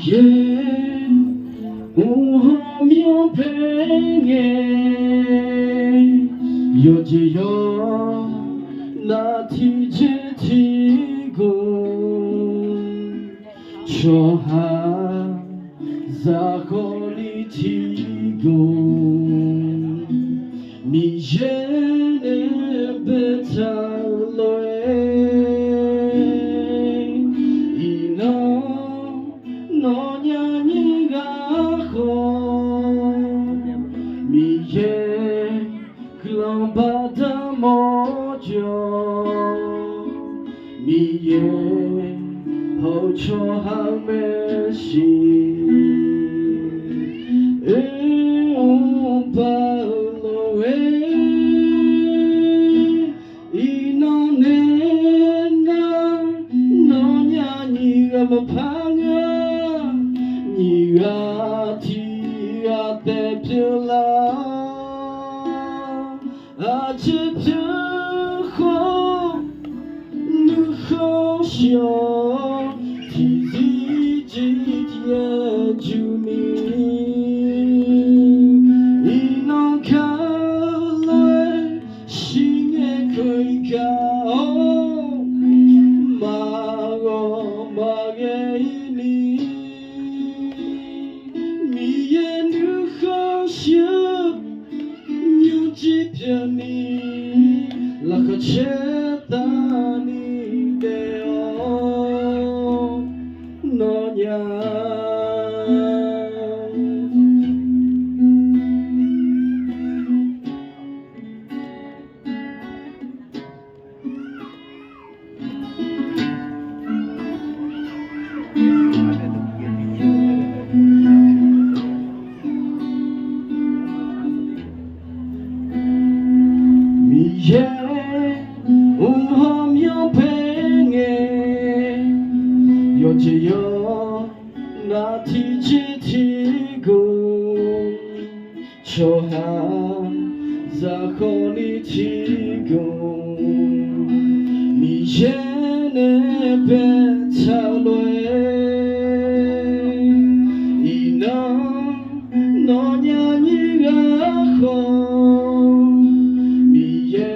耶，我苗pengen yo jiyo na tijetigo choha zakolitigo mi jene betaloe ino no nyaniga ho mi ye glambada mojo mi ye ho cho ha meshi paloe ino nena no nyaniga mapanga niga tia te pila aje pyo nu ho shio ti zi ji tie juni ino ka le shinge koi ka ma go ma ge ni mi ye nu ho shio nyu ji pyo ni la ka che ta ni de o no nya yo jiyo na tijetigo choha zakolitigo mi jene betaloe ino no nyaniga ho mi ye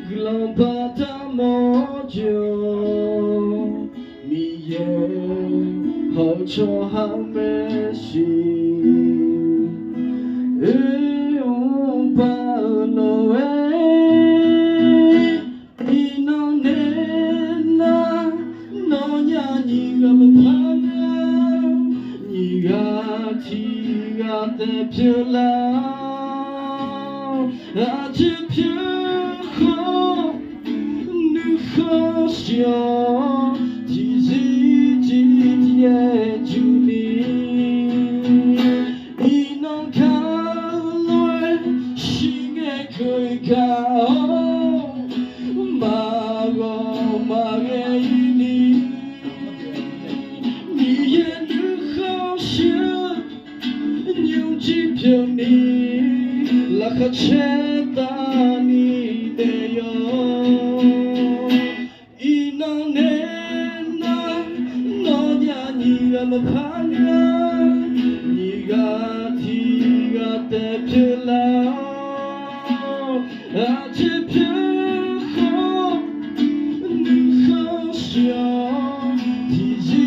glambada mojo mi ye ho cho ha meshi paloe ino nena no nyaniga mapanga niga tia te pila aje pyo nu ho shio ti zi ji tie juni ino ka le shinge koi ka ma go ma ge ni mi ye nu ho shio nyu ji pyo ni la ka che ta ni de yo ino nena no nyaniga mapanga niga tia te pila aje pyo nu ho shio ti zi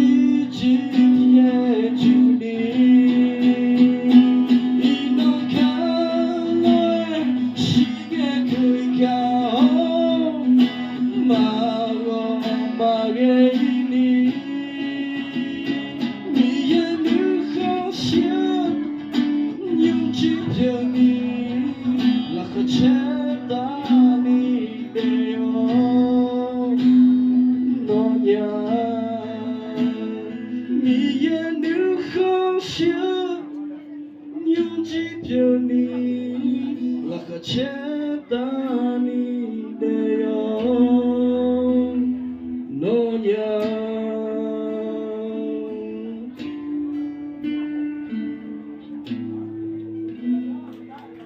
ji tie juni ino ka le shinge koi ka ma go ma ge ni mi ye nu ho shio nyu ji pyo ni la ka che ta ni de yo no nya mi ye nu ho shio nyu ji pyo ni la ka che ta ni de yo no nya